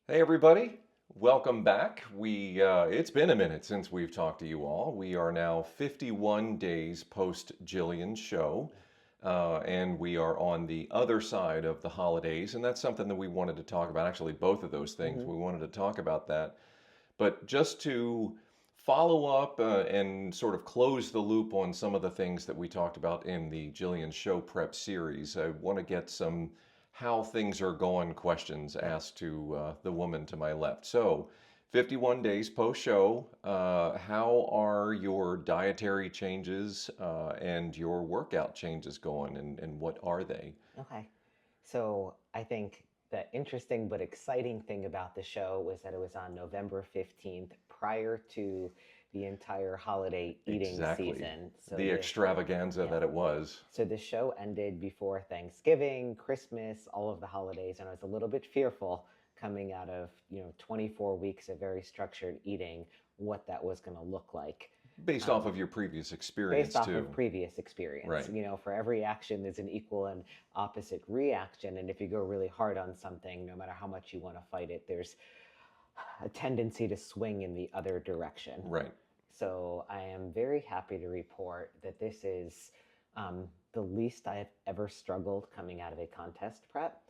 Hey everybody, welcome back. It's been a minute since we've talked to you all. We are now 51 days post Gillian's show, and we are on the other side of the holidays, and that's something that we wanted to talk about. Actually, both of those things, hmm we wanted to talk about that. But just to follow up and sort of close the loop on some of the things that we talked about in the Jillian Show Prep series, I want to get some how things are going questions Yeah. asked to the woman to my left. So, 51 days post show, how are your dietary changes and your workout changes going, and what are they? Okay. So I think the interesting but exciting thing about the show was that it was on November 15th prior to the entire holiday eating Exactly. season. The extravaganza Yeah. that it was. So the show ended before Thanksgiving, Christmas, all of the holidays, and I was a little bit fearful coming out of, 24 weeks of very structured eating, what that was going to look like. Based off Um, of your previous Based experience, off of too. previous experience. Right. For every action, there's an equal and opposite reaction. And if you go really hard on something, no matter how much you want to fight it, there's a tendency to swing in the other direction. Right. So I am very happy to report that this is the least I have ever struggled coming out of a contest prep.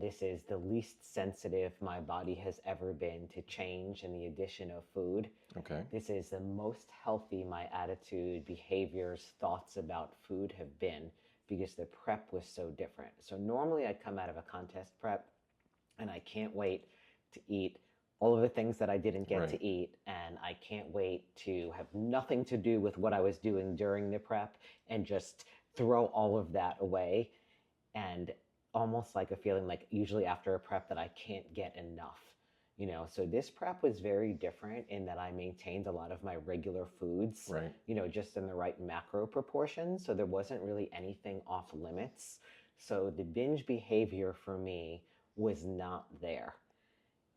This is the least sensitive my body has ever been to change and the addition of food. Okay. This is the most healthy my attitude, behaviors, thoughts about food have been because the prep was so different. So normally I come out of a contest prep and I can't wait to eat all of the things that I didn't get Right. to eat, and I can't wait to have nothing to do with what I was doing during the prep and just throw all of that away, and almost like a feeling like usually after a prep that I can't get enough. So this prep was very different in that I maintained a lot of my regular foods, Right. just in the right macro proportions. So there wasn't really anything off limits. So the binge behavior for me was not there.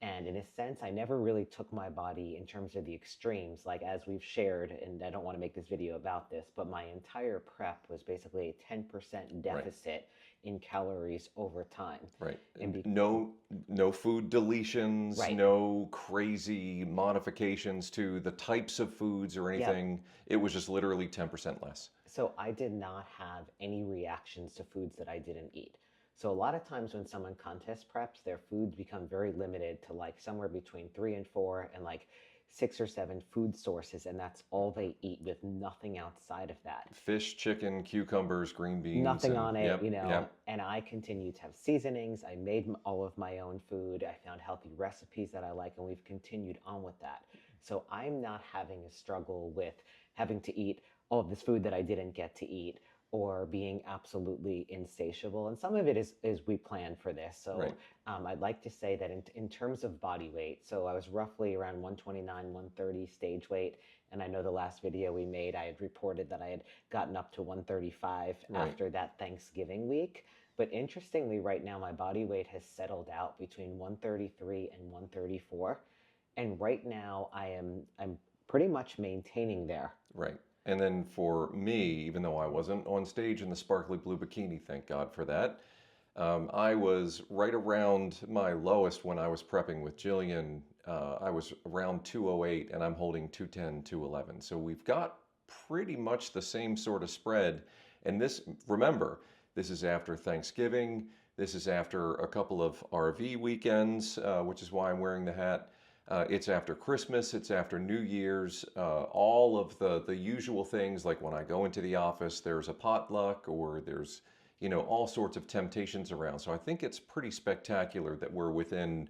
And in a sense, I never really took my body in terms of the extremes, like as we've shared, and I don't want to make this video about this, but my entire prep was basically a 10% Right. deficit in calories over time. Right. And be, No food deletions, right, no crazy modifications to the types of foods or yep. anything. It was just literally 10% less. So I did not have any reactions to foods that I didn't eat. So a lot of times when someone contest preps, their foods become very limited to like somewhere between 3 and 4 and like 6 or 7 food sources, and that's all they eat with nothing outside of that. Fish, chicken, cucumbers, green beans, Nothing and on it, yep, yep. and I continue to have seasonings. I made all of my own food. I found healthy recipes that I like, and we've continued on with that. So I'm not having a struggle with having to eat all of this food that I didn't get to eat or being absolutely insatiable. And some of it is we planned for this. So Right. I'd like to say that in terms of body weight, so I was roughly around 129, 130 stage weight. And I know the last video we made, I had reported that I had gotten up to 135 Right. after that Thanksgiving week. But interestingly, right now, my body weight has settled out between 133 and 134. And right now, I'm pretty much maintaining there. Right. And then for me, even though I wasn't on stage in the sparkly blue bikini, thank God for that, I was right around my lowest when I was prepping with Jillian. I was around 208 and I'm holding 210, 211. So we've got pretty much the same sort of spread. And this, remember, this is after Thanksgiving. This is after a couple of RV weekends, which is why I'm wearing the hat. It's after Christmas, it's after New Year's, all of the usual things like when I go into the office, there's a potluck or there's, all sorts of temptations around. So I think it's pretty spectacular that we're within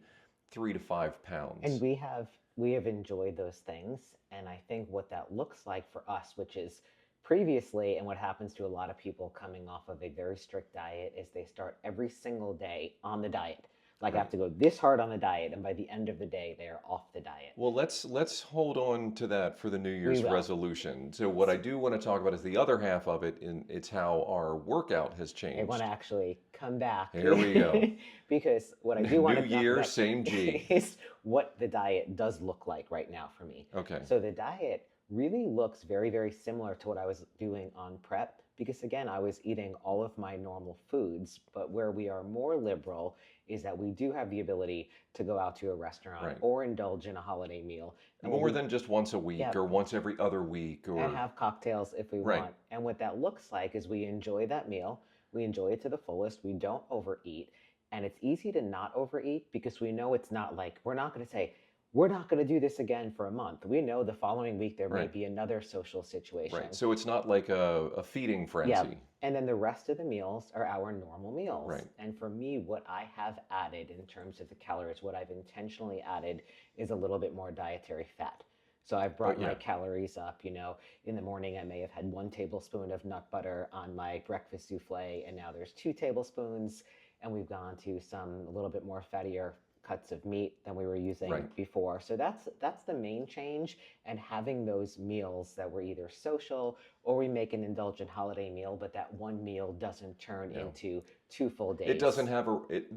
3 to 5 pounds. And we have enjoyed those things, and I think what that looks like for us, which is previously, and what happens to a lot of people coming off of a very strict diet, is they start every single day on the diet. Like I Right. have to go this hard on the diet, and by the end of the day, they are off the diet. Well, let's hold on to that for the New We Year's will. resolution. So what I do want to talk about is the other half of it, and it's how our workout has I want to changed. actually come back Here we go. because what I do want New to talk year, about same G. is what the diet does look like right now for me. Okay. So the diet really looks very, very similar to what I was doing on prep, because again, I was eating all of my normal foods. But where we are more liberal is that we do have the ability to go out to a restaurant Right. or indulge in a holiday meal. And what More we, than just once a week yeah, or once every other week and or, have cocktails if we right, want. And what that looks like is we enjoy that meal, we enjoy it to the fullest, we don't overeat. And it's easy to not overeat because we know it's not like, we're not going to say, we're not going to do this again for a month. We know the following week there may right, be another social situation. right. So it's not like a feeding Yeah. frenzy. And then the rest of the meals are our normal meals. Right. And for me, what I have added in terms of the calories, what I've intentionally added is a little bit more dietary fat. So I've Oh, brought my yeah. calories up. In the morning, I may have had 1 tablespoon of nut butter on my breakfast souffle, and now there's 2 tablespoons. And we've gone to some a little bit more fattier cuts of meat than we were using Right. before. So that's the main change. And having those meals that were either social or we make an indulgent holiday meal, but that one meal doesn't turn Yeah. into 2 full It doesn't days. have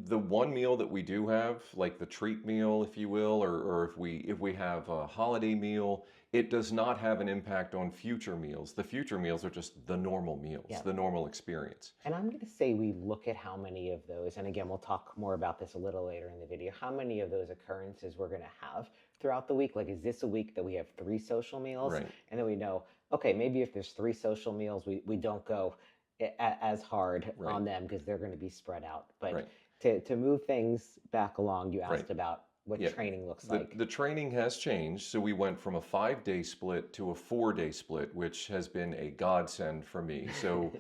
the one meal that we do have, like the treat meal, if you will, or if we have a holiday meal, it does not have an impact on future meals. The future meals are just the normal meals, Yeah. the normal experience. And I'm going to say we look at how many of those, and again, we'll talk more about this a little later in the video, how many of those occurrences we're going to have throughout the week. Like, is this a week that we have 3 social meals? Right. And then we know, okay, maybe if there's 3 social meals, we don't go as hard Right. on them because they're going to be spread out. But Right. to move things back along, you Right. asked about what Yeah. training looks The like. the training has changed, so we went from a 5-day split to a 4-day split, which has been a godsend for me. So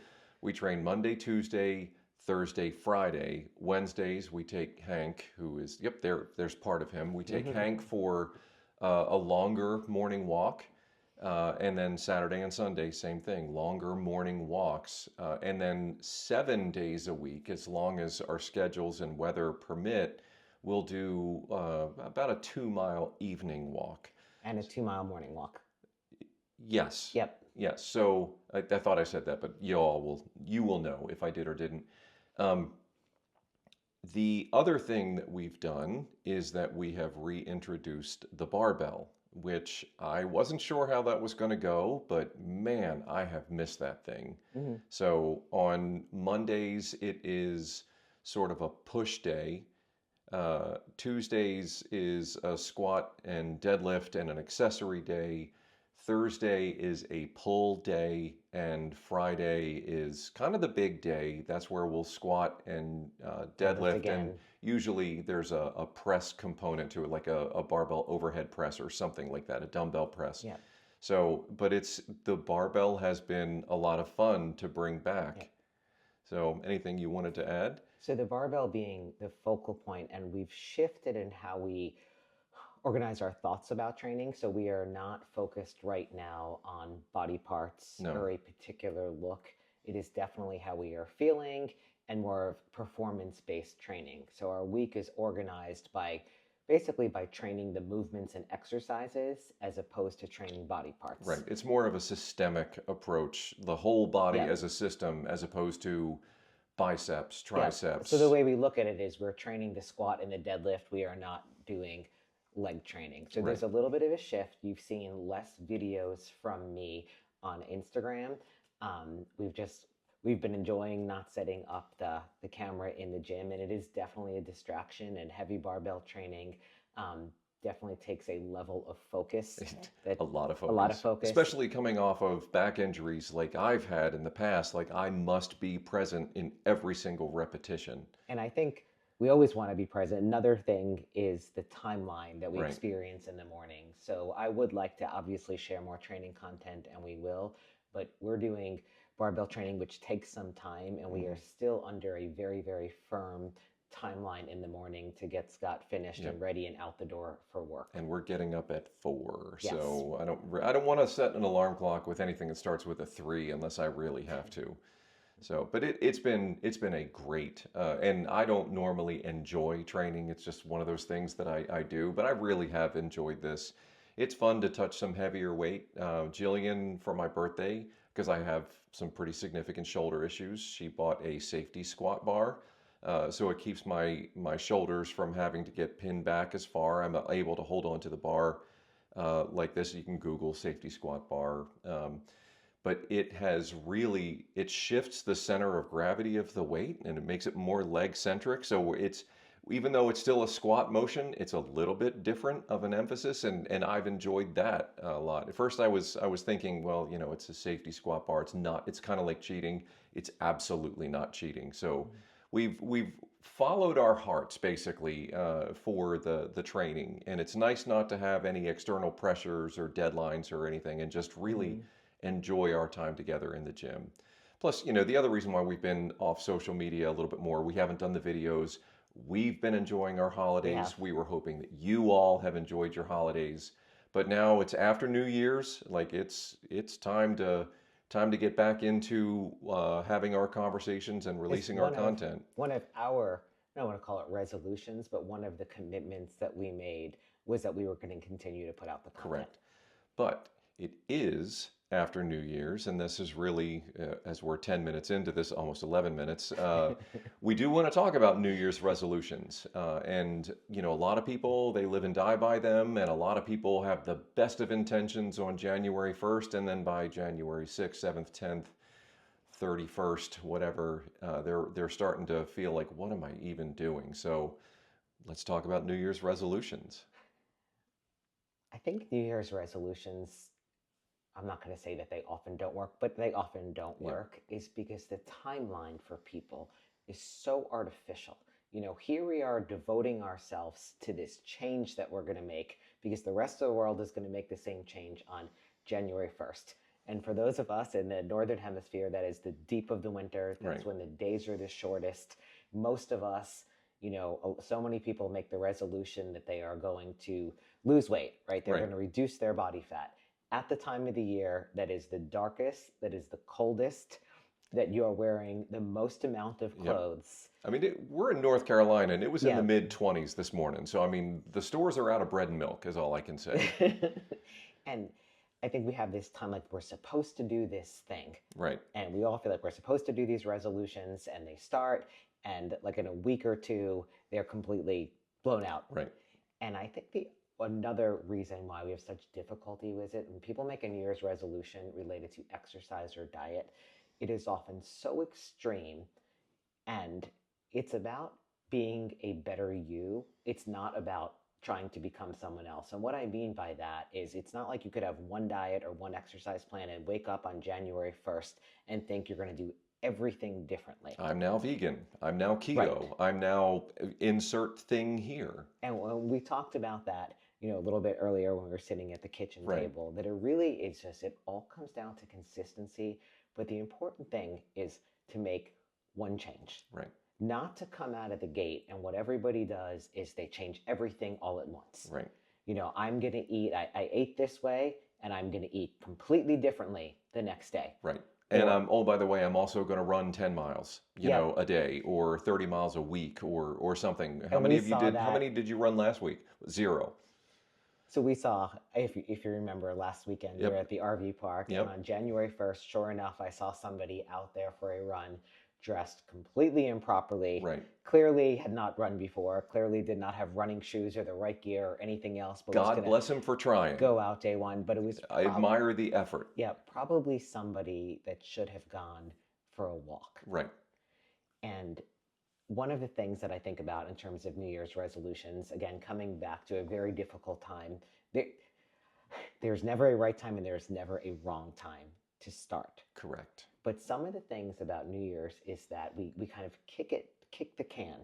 we train Monday, Tuesday, Thursday, Friday. Wednesdays we take Hank, who is, yep, there's part of him. We take Hank for a longer morning walk. And then Saturday and Sunday, same thing, longer morning walks. And then 7 days a week, as long as our schedules and weather permit, we'll do about a 2 mile evening walk. And a 2 mile morning walk. Yes, Yep. yes. So I thought I said that, but you will know if I did or didn't. Um, the other thing that we've done is that we have reintroduced the barbell, which I wasn't sure how that was going to go, but man, I have missed that thing. Hmm. So on Mondays, it is sort of a push day. Tuesdays is a squat and deadlift and an accessory day. Thursday is a pull day, and Friday is kind of the big day. That's where we'll squat and Deadlift deadlift, and again. usually there's a press component to it, like a barbell overhead press or something like that, a dumbbell press. Yep. So, but the barbell has been a lot of fun to bring Yep. back. So, anything you wanted to add? So the barbell being the focal point, and we've shifted in how we organize our thoughts about training. So we are not focused right now on body parts No. or a particular look. It is definitely how we are feeling and more of performance-based training. So our week is organized by basically by training the movements and exercises as opposed to training body parts. Right. It's more of a systemic approach, the whole body Yeah. as a system, as opposed to biceps, Yeah. So the triceps. way we look at it is we're training the squat and the deadlift. We are not doing leg training. So Right. there's a little bit of a shift. You've seen less videos from me on Instagram. We've been enjoying not setting up the camera in the gym, and it is definitely a distraction. And heavy barbell training definitely takes a level of focus. That A lot of a lot of focus, focus. especially coming off of back injuries like I've had in the past. Like I must be present in every single repetition. And I think we always want to be present. Another thing is the timeline that we Right. experience in the morning. So I would like to obviously share more training content, and we will, but we're doing barbell training, which takes some time, and we are still under a very, very firm timeline in the morning to get Scott finished Yep. and ready and out the door for work. And we're getting up at 4, Yes. so I don't want to set an alarm clock with anything that starts with a 3 unless I really have to. So, but it's been a great, and I don't normally enjoy training. It's just one of those things that I do, but I really have enjoyed this. It's fun to touch some heavier weight. Jillian, for my birthday, because I have some pretty significant shoulder issues, she bought a safety squat bar. So it keeps my shoulders from having to get pinned back as far. I'm able to hold on to the bar like this. You can Google safety squat bar. but it shifts the center of gravity of the weight and it makes it more leg centric. So it's, even though it's still a squat motion, it's a little bit different of an emphasis, and I've enjoyed that a lot. At first I was thinking, well, it's a safety squat bar. It's not. It's kind of like cheating. It's absolutely not cheating. So we've followed our hearts basically for the training, and it's nice not to have any external pressures or deadlines or anything, and just really Mm-hmm. enjoy our time together in the gym. Plus, the other reason why we've been off social media a little bit more, we haven't done the videos. We've been enjoying our We have. holidays. We were hoping that you all have enjoyed your holidays. But now it's after New Year's, like it's time to get back into having our conversations and It's releasing our content. one of our, I don't want to call it resolutions, but one of the commitments that we made was that we were going to continue to put out the content. Correct. But it is after New Year's, and this is really, as we're 10 minutes into this, almost 11 minutes, we do want to talk about New Year's resolutions. And, a lot of people, they live and die by them, and a lot of people have the best of intentions on January 1st, and then by January 6th, 7th, 10th, 31st, whatever, they're starting to feel like, what am I even doing? So let's talk about New Year's resolutions. I think New Year's resolutions, I'm not going to say that they often don't work, but they often don't Yeah, work, is because the timeline for people is so artificial. Here we are devoting ourselves to this change that we're going to make because the rest of the world is going to make the same change on January 1st. And for those of us in the northern hemisphere, that is the deep of the winter, right, that's when the days are the shortest. Most of us, so many people make the resolution that they are going to lose weight, right? They're right. going to reduce their body fat at the time of the year that is the darkest, that is the coldest, that you are wearing the most amount of Yep. clothes. I mean, we're in North Carolina and it was in the Yeah. mid 20s this morning. So, I mean, the stores are out of bread and milk, is all I can say. And I think we have this time like we're supposed to do this thing. Right, And we all feel like we're supposed to do these resolutions and they start and like in a week or two they're completely blown out. right, And I think the another reason why we have such difficulty with it, when people make a New Year's resolution related to exercise or diet, it is often so extreme and it's about being a better you. It's not about trying to become someone else. And what I mean by that is it's not like you could have one diet or one exercise plan and wake up on January 1st and think you're going to do everything differently. I'm now vegan. I'm now Right. keto. I'm now insert thing here. And when we talked about that, a little bit earlier when we were sitting at the kitchen Right, table, that it really is just, it all comes down to consistency. But the important thing is to make one change, right, not to come out of the gate. And what everybody does is they change everything all at once. right, I'm going to eat, I ate this way, and I'm going to eat completely differently the next day. right. And Or, oh, by the way, I'm also going to run 10 miles, yep. a day or 30 miles a week or something. How And many we of you saw did, how that. many did you run last week? Zero. So we saw, if you remember last weekend, we were Yep, at the RV park, and yep, on January 1st, sure enough, I saw somebody out there for a run dressed completely improperly, right. clearly had not run before, clearly did not have running shoes or the right gear or anything else, but was God going to bless him for trying. go out day one. But it was I admire the effort. yeah, probably somebody that should have gone for a walk. Right, And one of the things that I think about in terms of New Year's resolutions, again, coming back to a very difficult time, there, there's never a right time and there's never a wrong time to start. correct. But some of the things about New Year's is that we kind of kick the can,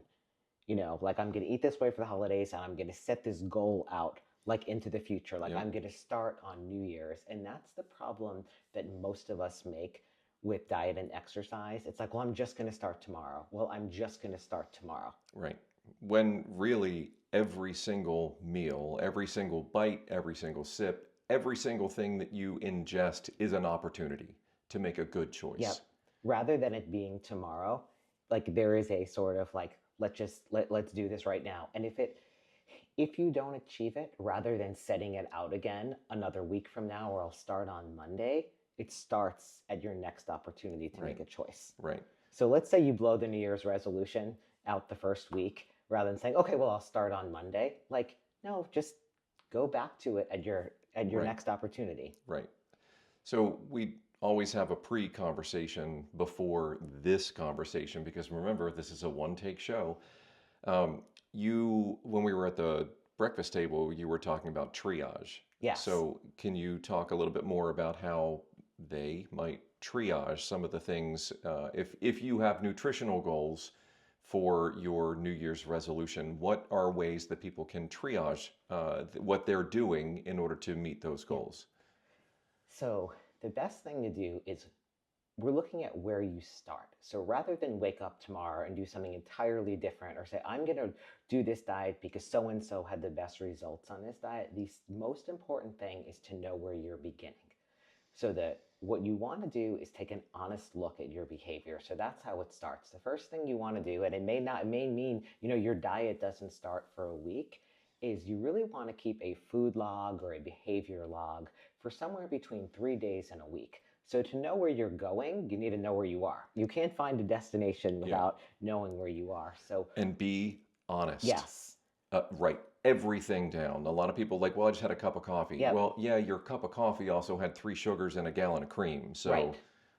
like I'm going to eat this way for the holidays and I'm going to set this goal out like into the future. Like Yep, I'm going to start on New Year's. And that's the problem that most of us make with diet and exercise. It's like, well, I'm just going to start tomorrow. Well, I'm just going to start tomorrow. right. When really every single meal, every single bite, every single sip, every single thing that you ingest is an opportunity to make a good Yep. choice. Rather than it being tomorrow, like there is a sort of like, let's do this right now. And if you don't achieve it, rather than setting it out again another week from now, or I'll start on Monday, it starts at your next opportunity to Right, make a choice. right, So let's say you blow the New Year's resolution out the first week, rather than saying, okay, well, I'll start on Monday. Like, no, just go back to it at your right, next opportunity. right. So we always have a pre-conversation before this conversation because remember, this is a one-take show. Um, when we were at the breakfast table, you were talking about triage. Yes. So, can you talk a little bit more about how they might triage some of the things if you have nutritional goals for your New Year's resolution? What are ways that people can triage what they're doing in order to meet those Yeah. goals? So the best thing to do is we're looking at where you start. So rather than wake up tomorrow and do something entirely different or say, I'm going to do this diet because so and so had the best results on this diet, the most important thing is to know where you're beginning. So that what you want to do is take an honest look at your behavior. So that's how it starts. The first thing you want to do, and it may mean, your diet doesn't start for a week, is you really want to keep a food log or a behavior log for somewhere between 3 days and a week. So to know where you're going, you need to know where you are. You can't find a destination Yeah. without knowing where you are. So And be honest. yes, Write everything down. A lot of people like, well, I just had a cup of coffee. yep, Well, yeah, your cup of coffee also had 3 sugars and a gallon of cream. right. So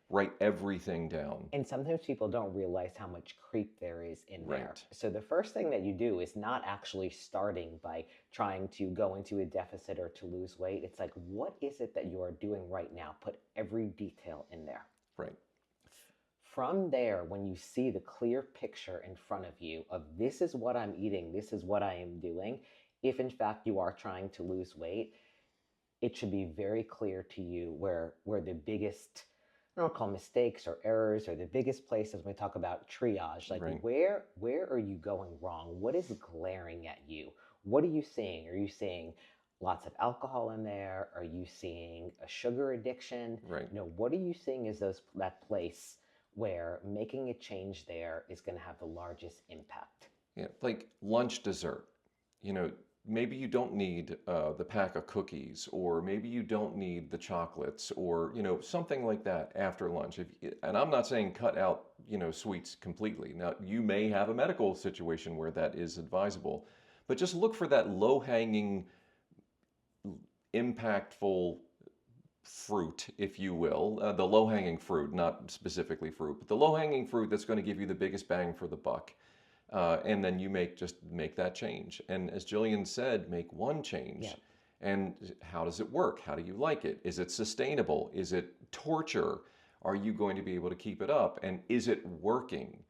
write everything down. And sometimes people don't realize how much creep there is in there. Right. So the first thing that you do is not actually starting by trying to go into a deficit or to lose weight. It's like, what is it that you are doing right now? Put every detail in there. Right. From there, when you see the clear picture in front of you of this is what I'm eating, this is what I am doing, if in fact you are trying to lose weight, it should be very clear to you where the biggest, I don't call mistakes or errors, or the biggest places when we talk about triage, like Right. where are you going wrong? What is glaring at you? What are you seeing? Are you seeing lots of alcohol in there? Are you seeing a sugar addiction? Right. What are you seeing as that place where making a change there is going to have the largest impact? Yeah. Like lunch dessert. You know, maybe you don't need the pack of cookies, or maybe you don't need the chocolates, or something like that after lunch. And I'm not saying cut out sweets completely. Now you may have a medical situation where that is advisable, but just look for that low hanging, impactful fruit, if you will, the low hanging fruit, not specifically fruit, but the low hanging fruit that's going to give you the biggest bang for the buck. And then you just make that change. And as Jillian said, make one change. Yeah. And how does it work? How do you like it? Is it sustainable? Is it torture? Are you going to be able to keep it up? And is it working?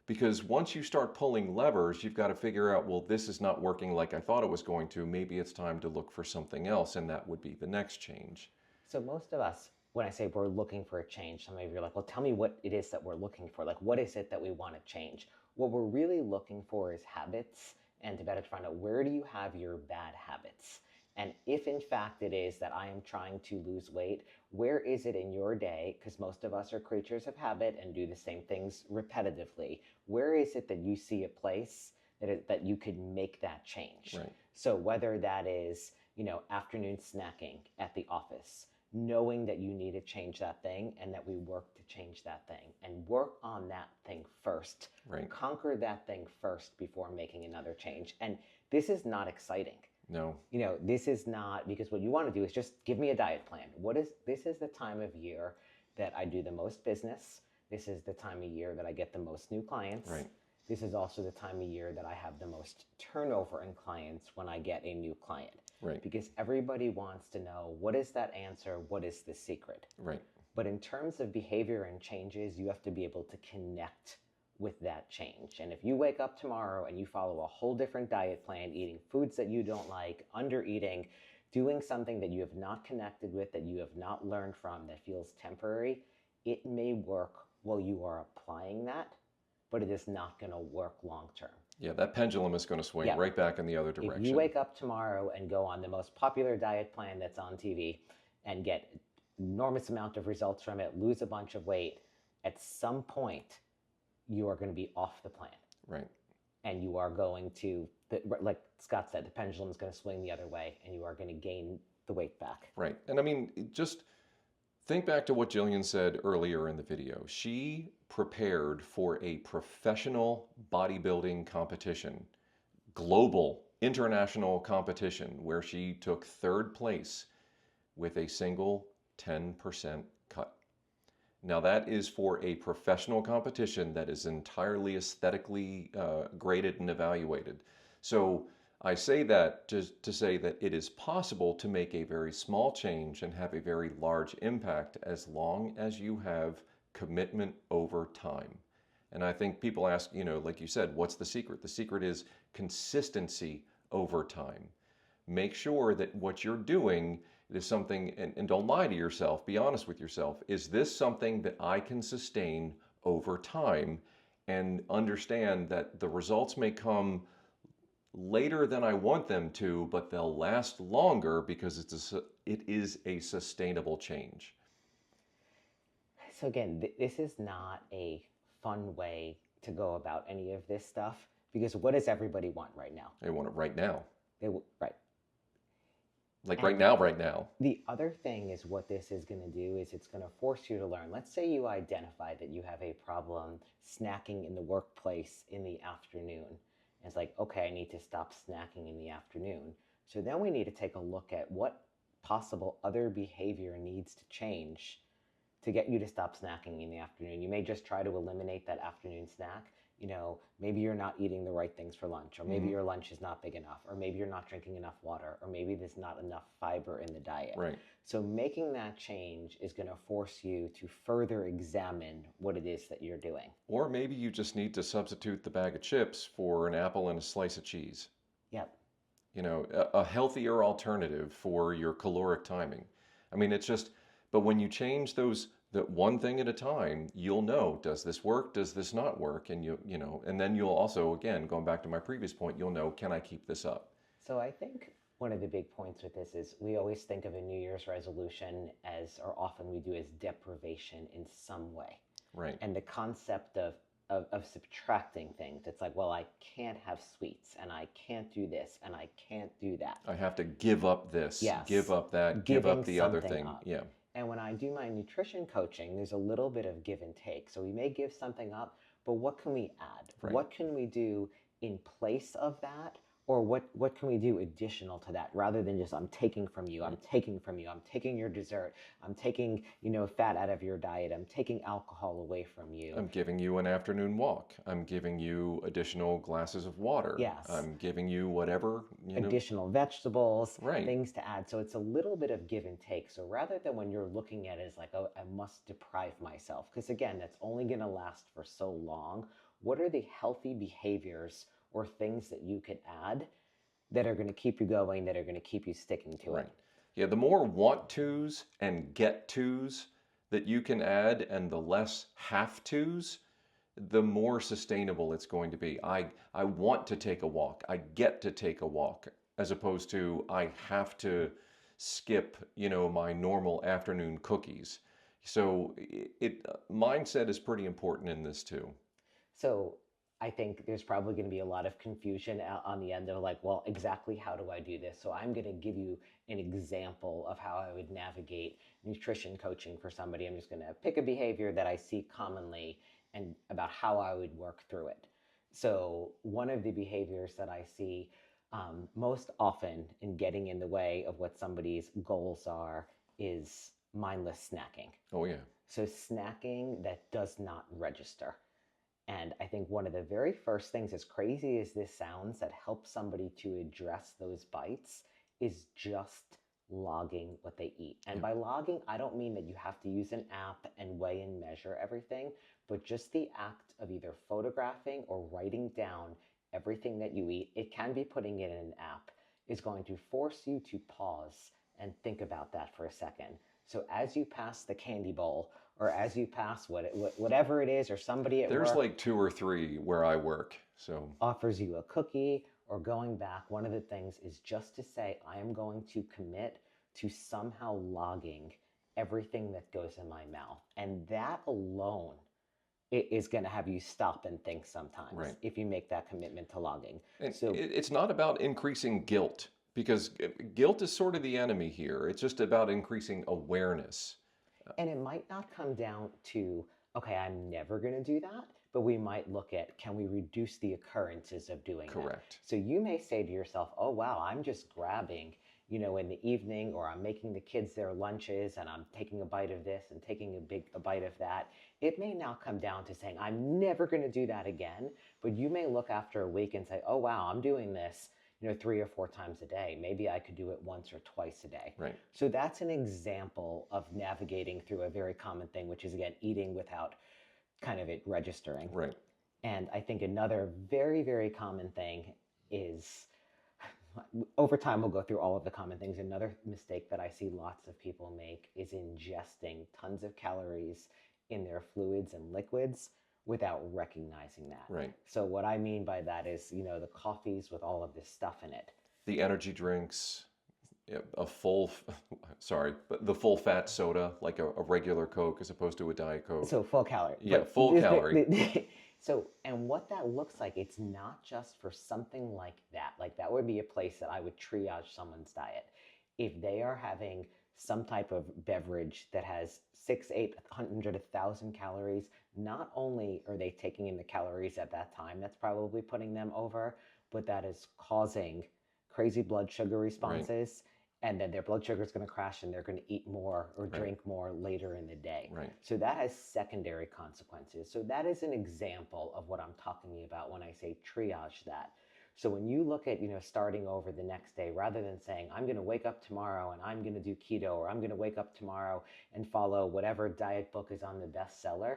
Because once you start pulling levers, you've got to figure out, well, this is not working like I thought it was going to. Maybe it's time to look for something else, and that would be the next change. So most of us, when I say we're looking for a change, some of you are like, well, tell me what it is that we're looking for. Like, what is it that we want to change? What we're really looking for is habits, and to better find out where do you have your bad habits. And if in fact it is that I am trying to lose weight, where is it in your day? Because most of us are creatures of habit and do the same things repetitively. Where is it that you see a place that you could make that change? Right. So whether that is, afternoon snacking at the office, knowing that you need to change that thing and that we work to change that thing and work on that thing first. Right. Conquer that thing first before making another change. And this is not exciting. No. This is not, because what you want to do is just give me a diet plan. This is the time of year that I do the most business. This is the time of year that I get the most new clients. Right. This is also the time of year that I have the most turnover in clients when I get a new client. Right. Because everybody wants to know, what is that answer? What is the secret? Right. But in terms of behavior and changes, you have to be able to connect with that change. And if you wake up tomorrow and you follow a whole different diet plan, eating foods that you don't like, under eating, doing something that you have not connected with, that you have not learned from, that feels temporary, it may work while you are applying that, but it is not going to work long term. Yeah, that pendulum is going to swing right back in the other direction. If you wake up tomorrow and go on the most popular diet plan that's on TV and get enormous amount of results from it, lose a bunch of weight, at some point you are going to be off the plan. Right. And you are going to, like Scott said, the pendulum is going to swing the other way and you are going to gain the weight back. Right. And I mean, just think back to what Jillian said earlier in the video. She prepared for a professional bodybuilding competition, global, international competition, where she took third place with a single 10% cut. Now, that is for a professional competition that is entirely aesthetically graded and evaluated. So I say that to say that it is possible to make a very small change and have a very large impact as long as you have commitment over time. And I think people ask, like you said, what's the secret? The secret is consistency over time. Make sure that what you're doing is something, and don't lie to yourself, be honest with yourself. Is this something that I can sustain over time? And understand that the results may come later than I want them to, but they'll last longer because it is a sustainable change. So again, this is not a fun way to go about any of this stuff because what does everybody want right now? They want it right now. Right. Like And right now. the other thing is what this is going to do is it's going to force you to learn. Let's say you identify that you have a problem snacking in the workplace in the afternoon. And it's like, okay, I need to stop snacking in the afternoon. So then we need to take a look at what possible other behavior needs to change to get you to stop snacking in the afternoon. You may just try to eliminate that afternoon snack. Maybe you're not eating the right things for lunch, or maybe your lunch is not big enough, or maybe you're not drinking enough water, or maybe there's not enough fiber in the diet. Right. So making that change is going to force you to further examine what it is that you're doing. Or maybe you just need to substitute the bag of chips for an apple and a slice of cheese. Yep. A healthier alternative for your caloric timing. I mean, it's just, but when you change that one thing at a time, you'll know, does this work? Does this not work? And and then you'll also, again, going back to my previous point, you'll know, can I keep this up? So I think one of the big points with this is we always think of a New Year's resolution as, or often we do, as deprivation in some way. Right. And the concept of subtracting things. It's like, well, I can't have sweets, and I can't do this, and I can't do that. I have to give up this, Yes. give up that, give up the other thing. Up. Yeah. And when I do my nutrition coaching, there's a little bit of give and take. So we may give something up, but what can we add? Right. What can we do in place of that? Or what can we do additional to that, rather than just, I'm taking from you, I'm taking from you, I'm taking your dessert, I'm taking, fat out of your diet, I'm taking alcohol away from you. I'm giving you an afternoon walk. I'm giving you additional glasses of water. Yes. I'm giving you whatever, additional vegetables, right. Things to add. So it's a little bit of give and take. So rather than when you're looking at it as like, oh, I must deprive myself, because again, that's only going to last for so long. What are the healthy behaviors or things that you could add that are going to keep you going, that are going to keep you sticking to it? Yeah, the more want tos and get tos that you can add, and the less have tos, the more sustainable it's going to be. I want to take a walk. I get to take a walk, as opposed to I have to skip, my normal afternoon cookies. So mindset is pretty important in this too. So I think there's probably going to be a lot of confusion on the end of like, well, exactly how do I do this? So I'm going to give you an example of how I would navigate nutrition coaching for somebody. I'm just going to pick a behavior that I see commonly and about how I would work through it. So one of the behaviors that I see most often in getting in the way of what somebody's goals are is mindless snacking. Oh, yeah. So snacking that does not register. And I think one of the very first things, as crazy as this sounds, that helps somebody to address those bites is just logging what they eat. And by logging, I don't mean that you have to use an app and weigh and measure everything, but just the act of either photographing or writing down everything that you eat, it can be putting it in an app, is going to force you to pause and think about that for a second. So as you pass the candy bowl, or as you pass whatever it is, or somebody at There's work like 2 or 3 where I work, so offers you a cookie or going back, one of the things is just to say, I am going to commit to somehow logging everything that goes in my mouth. And that alone is going to have you stop and think sometimes, if you make that commitment to logging. And so it's not about increasing guilt, because guilt is sort of the enemy here. It's just about increasing awareness. And it might not come down to, okay, I'm never going to do that, but we might look at, can we reduce the occurrences of doing that? Correct. So you may say to yourself, oh, wow, I'm just grabbing in the evening, or I'm making the kids their lunches and I'm taking a bite of this and taking a bite of that. It may now come down to saying, I'm never going to do that again. But you may look after a week and say, oh, wow, I'm doing this 3 or 4 times a day. Maybe I could do it once or twice a day. Right. So that's an example of navigating through a very common thing, which is, again, eating without kind of it registering. Right. And I think another very, very common thing is, over time we'll go through all of the common things. Another mistake that I see lots of people make is ingesting tons of calories in their fluids and liquids without recognizing that. Right. So what I mean by that is, the coffees with all of this stuff in it. The energy drinks, but the full fat soda, like a regular Coke as opposed to a Diet Coke. So full calorie. Yeah, full calorie. So, and what that looks like, it's not just for something like that. Like that would be a place that I would triage someone's diet. If they are having some type of beverage that has 600, 800, 1,000 calories, not only are they taking in the calories at that time, that's probably putting them over, but that is causing crazy blood sugar responses. Right. And then their blood sugar is going to crash and they're going to eat more or drink more later in the day. Right. So that has secondary consequences. So that is an example of what I'm talking about when I say triage that. So when you look at, starting over the next day, rather than saying, I'm going to wake up tomorrow and I'm going to do keto, or I'm going to wake up tomorrow and follow whatever diet book is on the bestseller,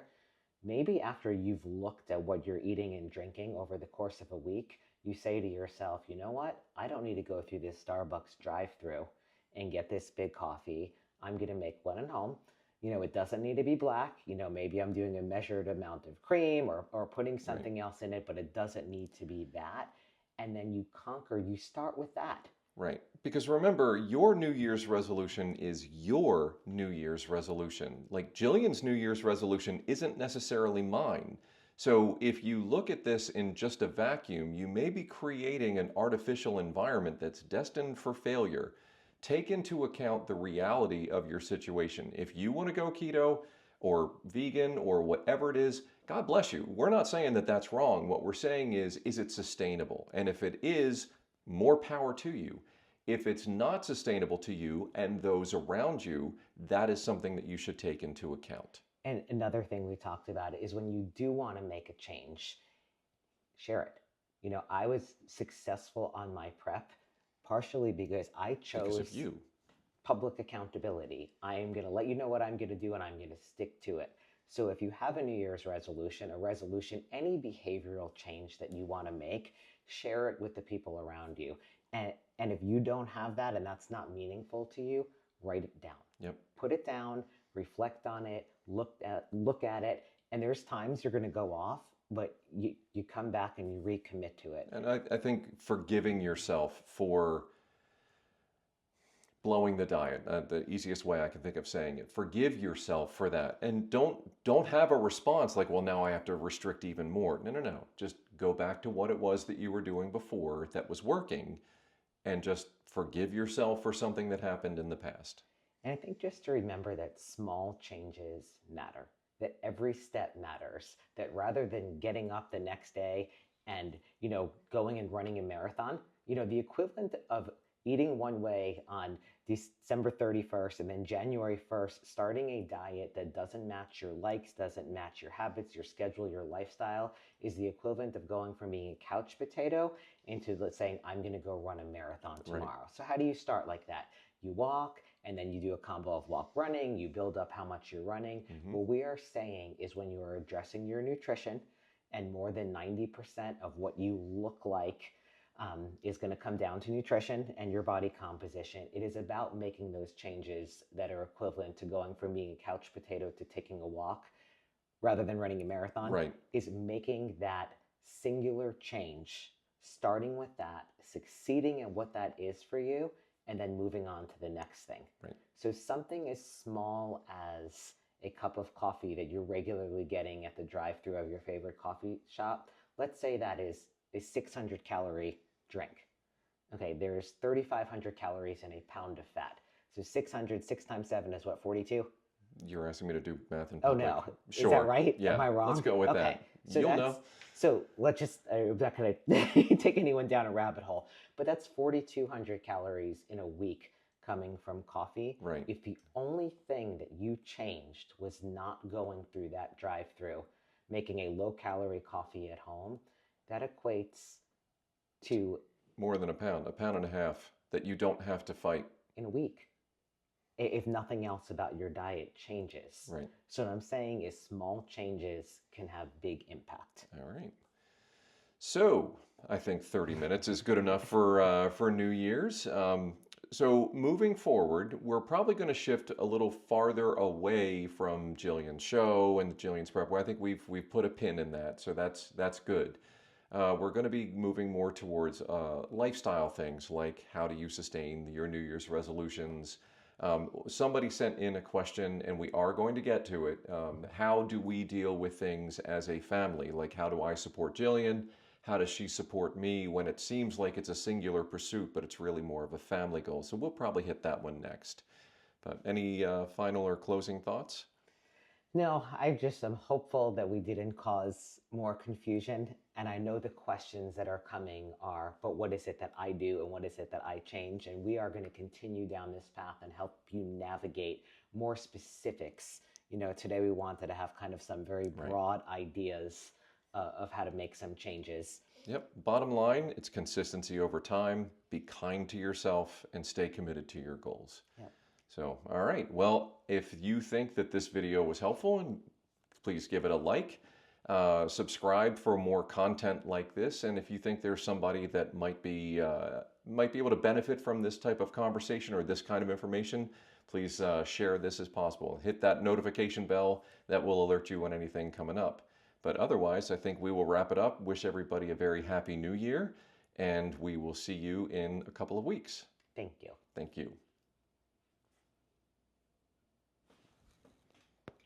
maybe after you've looked at what you're eating and drinking over the course of a week, you say to yourself, you know what? I don't need to go through this Starbucks drive-through and get this big coffee. I'm going to make one at home. It doesn't need to be black. Maybe I'm doing a measured amount of cream or putting something else in it, but it doesn't need to be that. And then you start with that. Right. Because remember, your New Year's resolution is your New Year's resolution. Like Gillian's New Year's resolution isn't necessarily mine. So if you look at this in just a vacuum, you may be creating an artificial environment that's destined for failure. Take into account the reality of your situation. If you want to go keto or vegan or whatever it is, God bless you. We're not saying that that's wrong. What we're saying is it sustainable? And if it is, more power to you. If it's not sustainable to you and those around you, that is something that you should take into account. And another thing we talked about is when you do want to make a change, share it. I was successful on my prep partially because I chose because of you. Public accountability. I am going to let you know what I'm going to do and I'm going to stick to it. So if you have a New Year's resolution, any behavioral change that you want to make, share it with the people around you. And if you don't have that and that's not meaningful to you, write it down. Yep. Put it down, reflect on it, look at it. And there's times you're going to go off, but you come back and you recommit to it. And I think forgiving yourself for blowing the diet, the easiest way I can think of saying it. Forgive yourself for that. And don't have a response like, well, now I have to restrict even more. No. Just go back to what it was that you were doing before that was working and just forgive yourself for something that happened in the past. And I think just to remember that small changes matter, that every step matters, that rather than getting up the next day and, going and running a marathon, the equivalent of eating one way on December 31st and then January 1st, starting a diet that doesn't match your likes, doesn't match your habits, your schedule, your lifestyle, is the equivalent of going from being a couch potato into saying, I'm going to go run a marathon tomorrow. Right. So how do you start like that? You walk, and then you do a combo of walk running, you build up how much you're running. Mm-hmm. What we are saying is when you are addressing your nutrition, and more than 90% of what you look like is going to come down to nutrition and your body composition. It is about making those changes that are equivalent to going from being a couch potato to taking a walk rather than running a marathon. Right. Is making that singular change, starting with that, succeeding at what that is for you, and then moving on to the next thing. Right. So something as small as a cup of coffee that you're regularly getting at the drive-thru of your favorite coffee shop, let's say that is a 600 calorie drink. Okay, there's 3,500 calories in a pound of fat. So 600, 6 times 7 is what, 42? You're asking me to do math in Oh public. no, is that Sure. right? Am Yeah. I Let's wrong? go with Okay, that. so You'll know. let's just I'm not gonna take anyone down a rabbit hole, but that's 4,200 calories in a week coming from coffee. Right. If the only thing that you changed was not going through that drive-through, making a low-calorie coffee at home, that equates to More than a pound and a half that you don't have to fight. in a week, if nothing else about your diet changes. Right. So what I'm saying is small changes can have big impact. All right. So I think 30 minutes is good enough for New Year's. So moving forward, we're probably going to shift a little farther away from Jillian's show and Jillian's prep. I think we've put a pin in that, so that's good. We're going to be moving more towards lifestyle things like how do you sustain your New Year's resolutions. Somebody sent in a question, and we are going to get to it. How do we deal with things as a family? Like, how do I support Jillian? How does she support me when it seems like it's a singular pursuit, but it's really more of a family goal? So we'll probably hit that one next. But any final or closing thoughts? No, I just am hopeful that we didn't cause more confusion. And I know the questions that are coming are, but what is it that I do and what is it that I change? And we are going to continue down this path and help you navigate more specifics. Today we wanted to have kind of some very Right. broad ideas of how to make some changes. Yep. Bottom line, it's consistency over time. Be kind to yourself and stay committed to your goals. Yep. So, all right. Well, if you think that this video was helpful, and please give it a like. Subscribe for more content like this. And if you think there's somebody that might be able to benefit from this type of conversation or this kind of information, please share this as possible. Hit that notification bell. That will alert you when anything coming up. But otherwise, I think we will wrap it up. Wish everybody a very happy new year, and we will see you in a couple of weeks. Thank you. Thank you.